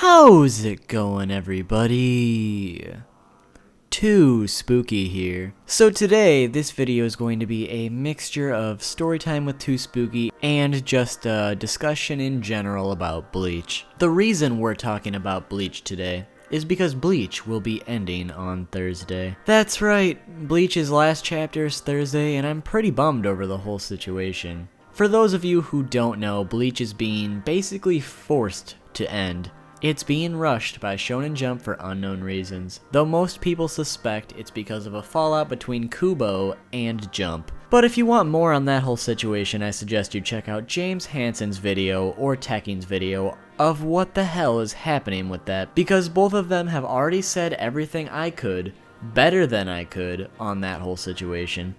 How's it going, everybody? 2Spooky here. So today, this video is going to be a mixture of storytime with 2Spooky and just a discussion in general about Bleach. The reason we're talking about Bleach today is because Bleach will be ending on Thursday. That's right, Bleach's last chapter is Thursday, and I'm pretty bummed over the whole situation. For those of you who don't know, Bleach is being basically forced to end. It's being rushed by Shonen Jump for unknown reasons, though most people suspect it's because of a fallout between Kubo and Jump. But if you want more on that whole situation, I suggest you check out JaymesHanson's video or Tekking's video of what the hell is happening with that, because both of them have already said everything I could, better than I could, on that whole situation.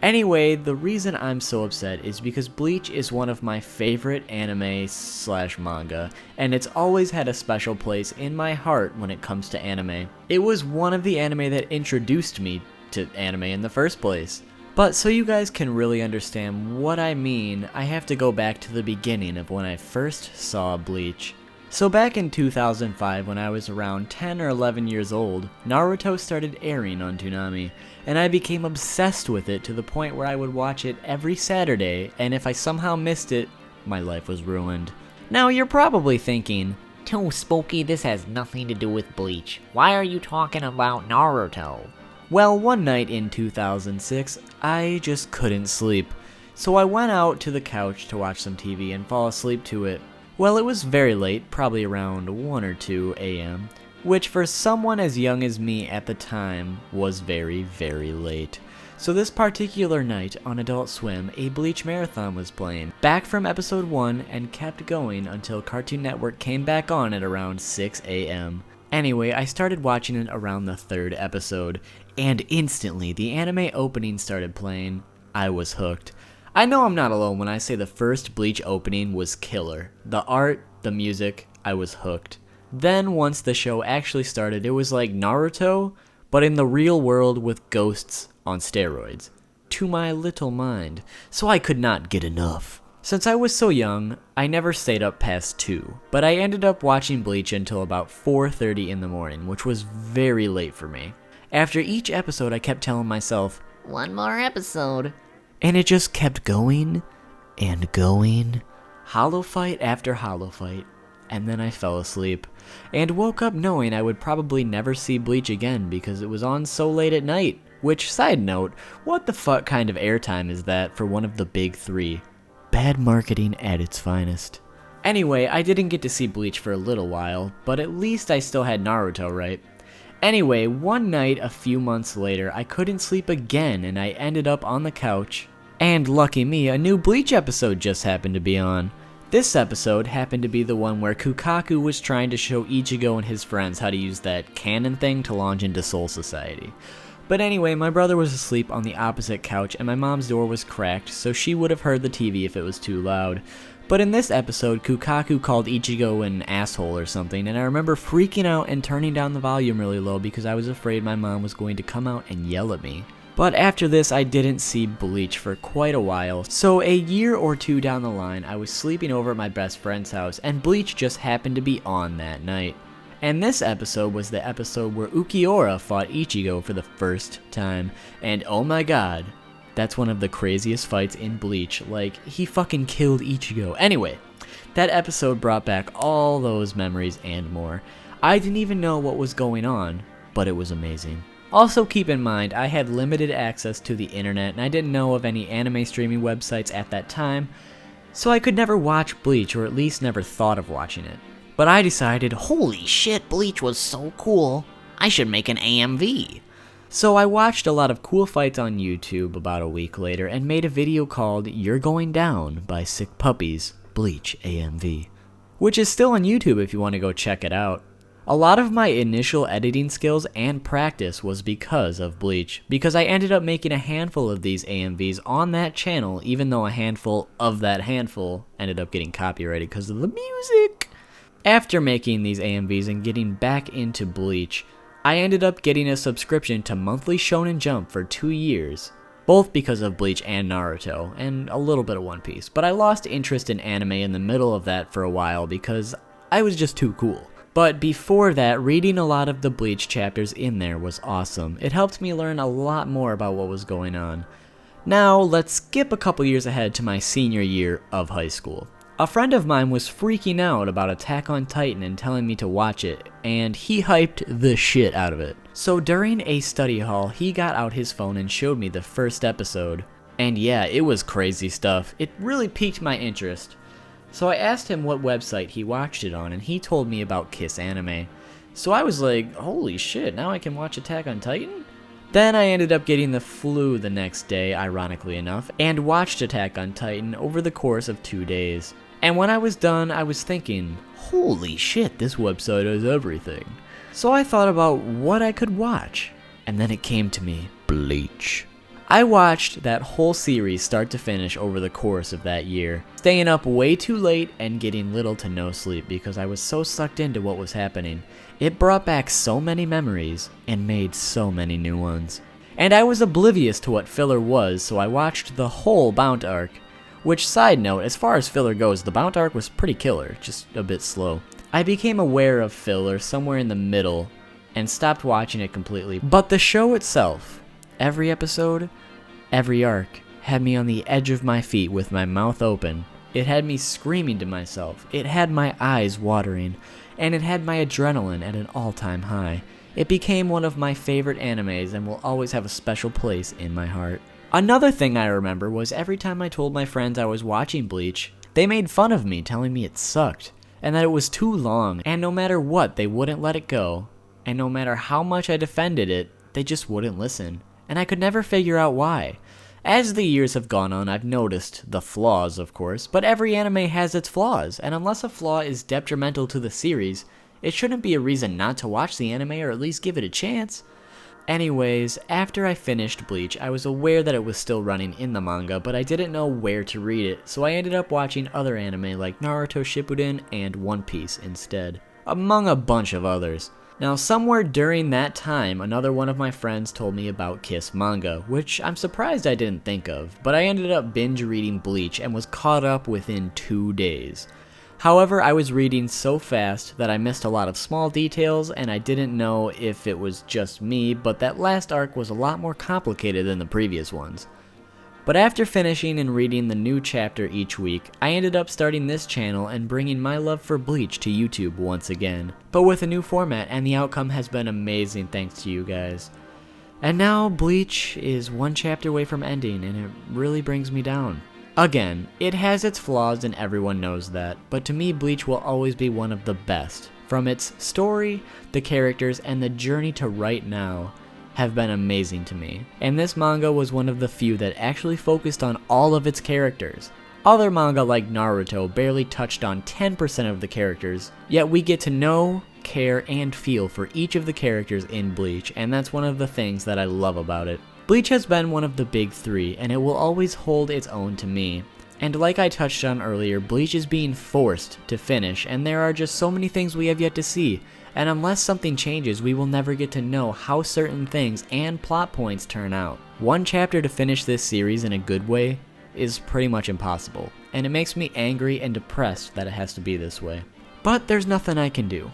Anyway, the reason I'm so upset is because Bleach is one of my favorite anime/manga, and it's always had a special place in my heart when it comes to anime. It was one of the anime that introduced me to anime in the first place. But so you guys can really understand what I mean, I have to go back to the beginning of when I first saw Bleach. So back in 2005, when I was around 10 or 11 years old, Naruto started airing on Toonami, and I became obsessed with it to the point where I would watch it every Saturday, and if I somehow missed it, my life was ruined. Now you're probably thinking, 2Spooky, this has nothing to do with Bleach. Why are you talking about Naruto? well, one night in 2006, I just couldn't sleep. So I went out to the couch to watch some TV and fall asleep to it. Well, it was very late, probably around 1 or 2 a.m., which for someone as young as me at the time was very, very late. So this particular night on Adult Swim, a Bleach marathon was playing, back from episode 1 and kept going until Cartoon Network came back on at around 6 a.m. Anyway, I started watching it around the 3rd episode, and instantly the anime opening started playing. I was hooked. I know I'm not alone when I say the first Bleach opening was killer. The art, the music, I was hooked. Then once the show actually started, it was like Naruto, but in the real world with ghosts on steroids. To my little mind. So I could not get enough. Since I was so young, I never stayed up past 2, but I ended up watching Bleach until about 4:30 in the morning, which was very late for me. After each episode, I kept telling myself, One more episode. and it just kept going and going. Hollow fight after hollow fight. And then I fell asleep. And woke up knowing I would probably never see Bleach again because it was on so late at night. Which, side note, what the fuck kind of airtime is that for one of the big 3? Bad marketing at its finest. Anyway, I didn't get to see Bleach for a little while, but at least I still had Naruto, right? Anyway, one night a few months later, I couldn't sleep again and I ended up on the couch. And lucky me, a new Bleach episode just happened to be on. This episode happened to be the one where Kukaku was trying to show Ichigo and his friends how to use that cannon thing to launch into Soul Society. But anyway, my brother was asleep on the opposite couch and my mom's door was cracked, so she would have heard the TV if it was too loud. But in this episode, Kukaku called Ichigo an asshole or something, and I remember freaking out and turning down the volume really low because I was afraid my mom was going to come out and yell at me. But after this, I didn't see Bleach for quite a while, so a year or 2 down the line, I was sleeping over at my best friend's house, and Bleach just happened to be on that night. And this episode was the episode where Ulquiorra fought Ichigo for the first time, and oh my god, that's one of the craziest fights in Bleach. Like, he fucking killed Ichigo. Anyway, that episode brought back all those memories and more. I didn't even know what was going on, but it was amazing. Also keep in mind, I had limited access to the internet and I didn't know of any anime streaming websites at that time, so I could never watch Bleach, or at least never thought of watching it. But I decided, Holy shit, Bleach was so cool. I should make an AMV. so I watched a lot of cool fights on YouTube about a week later and made a video called You're Going Down by Sick Puppies, Bleach AMV, which is still on YouTube if you want to go check it out. A lot of my initial editing skills and practice was because of Bleach, because I ended up making a handful of these AMVs on that channel, even though a handful of that handful ended up getting copyrighted because of the music. After making these AMVs and getting back into Bleach, I ended up getting a subscription to monthly Shonen Jump for 2 years, both because of Bleach and Naruto, and a little bit of One Piece, but I lost interest in anime in the middle of that for a while because I was just too cool. But before that, reading a lot of the Bleach chapters in there was awesome. It helped me learn a lot more about what was going on. Now, let's skip a couple years ahead to my senior year of high school. A friend of mine was freaking out about Attack on Titan and telling me to watch it, and he hyped the shit out of it. So during a study hall, he got out his phone and showed me the first episode. And yeah, it was crazy stuff. It really piqued my interest. So I asked him what website he watched it on, and he told me about Kiss Anime. So I was like, holy shit, now I can watch Attack on Titan? Then I ended up getting the flu the next day, ironically enough, and watched Attack on Titan over the course of 2 days. And when I was done, I was thinking, holy shit, this website has everything. So I thought about what I could watch, and then it came to me, Bleach. I watched that whole series start to finish over the course of that year, staying up way too late and getting little to no sleep because I was so sucked into what was happening. It brought back so many memories and made so many new ones. And I was oblivious to what filler was, so I watched the whole Bound arc. Which, side note, as far as filler goes, the Bound arc was pretty killer, just a bit slow. I became aware of filler somewhere in the middle and stopped watching it completely. But the show itself, every episode, every arc, had me on the edge of my feet with my mouth open. It had me screaming to myself. It had my eyes watering. And it had my adrenaline at an all-time high. It became one of my favorite animes and will always have a special place in my heart. Another thing I remember was every time I told my friends I was watching Bleach, they made fun of me, telling me it sucked, and that it was too long, and no matter what, they wouldn't let it go. And no matter how much I defended it, they just wouldn't listen. And I could never figure out why. As the years have gone on, I've noticed the flaws, of course, but every anime has its flaws, and unless a flaw is detrimental to the series, it shouldn't be a reason not to watch the anime or at least give it a chance. Anyways, after I finished Bleach, I was aware that it was still running in the manga, but I didn't know where to read it, so I ended up watching other anime like Naruto Shippuden and One Piece instead, among a bunch of others. Now, somewhere during that time, another one of my friends told me about Kiss manga, which I'm surprised I didn't think of, but I ended up binge reading Bleach and was caught up within 2 days. However, I was reading so fast that I missed a lot of small details, and I didn't know if it was just me, but that last arc was a lot more complicated than the previous ones. But after finishing and reading the new chapter each week, I ended up starting this channel and bringing my love for Bleach to YouTube once again, but with a new format, and the outcome has been amazing thanks to you guys. And now Bleach is one chapter away from ending, and it really brings me down. Again, it has its flaws and everyone knows that, but to me Bleach will always be one of the best. From its story, the characters, and the journey to right now have been amazing to me, and this manga was one of the few that actually focused on all of its characters. Other manga like Naruto barely touched on 10% of the characters, yet we get to know, care, and feel for each of the characters in Bleach, and that's one of the things that I love about it. Bleach has been one of the big three, and it will always hold its own to me. And like I touched on earlier, Bleach is being forced to finish, and there are just so many things we have yet to see. And unless something changes, we will never get to know how certain things and plot points turn out. One chapter to finish this series in a good way is pretty much impossible, and it makes me angry and depressed that it has to be this way. But there's nothing I can do.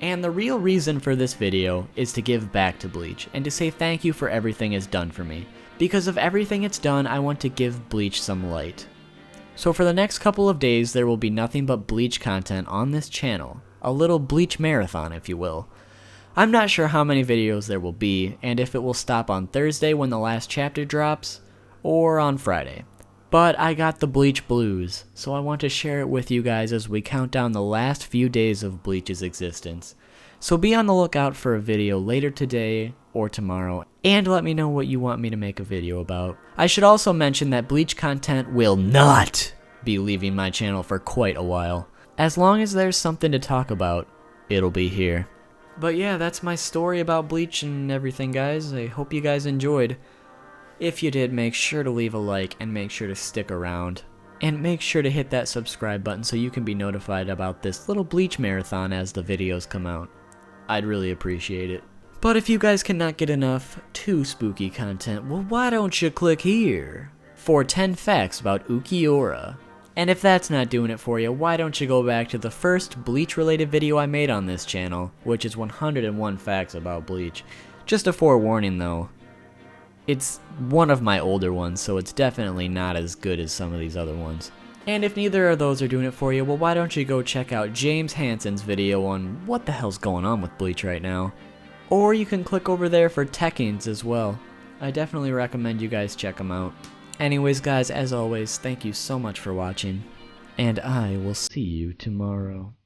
And the real reason for this video is to give back to Bleach, and to say thank you for everything it's done for me. Because of everything it's done, I want to give Bleach some light. So for the next couple of days, there will be nothing but Bleach content on this channel. A little Bleach marathon, if you will. I'm not sure how many videos there will be, and if it will stop on Thursday when the last chapter drops, or on Friday. But I got the Bleach blues, so I want to share it with you guys as we count down the last few days of Bleach's existence. So be on the lookout for a video later today or tomorrow, and let me know what you want me to make a video about. I should also mention that Bleach content will not be leaving my channel for quite a while. As long as there's something to talk about, it'll be here. But yeah, that's my story about Bleach and everything, guys. I hope you guys enjoyed. If you did, make sure to leave a like and make sure to stick around. And make sure to hit that subscribe button so you can be notified about this little Bleach marathon as the videos come out. I'd really appreciate it. But if you guys cannot get enough 2Spooky content, well, why don't you click here for 10 facts about Ulquiorra. And if that's not doing it for you, why don't you go back to the first Bleach-related video I made on this channel, which is 101 facts about Bleach. Just a forewarning though, it's one of my older ones, so it's definitely not as good as some of these other ones. And if neither of those are doing it for you, well, why don't you go check out JaymesHanson's video on what the hell's going on with Bleach right now. Or you can click over there for Tekkens as well. I definitely recommend you guys check them out. Anyways guys, as always, thank you so much for watching, and I will see you tomorrow.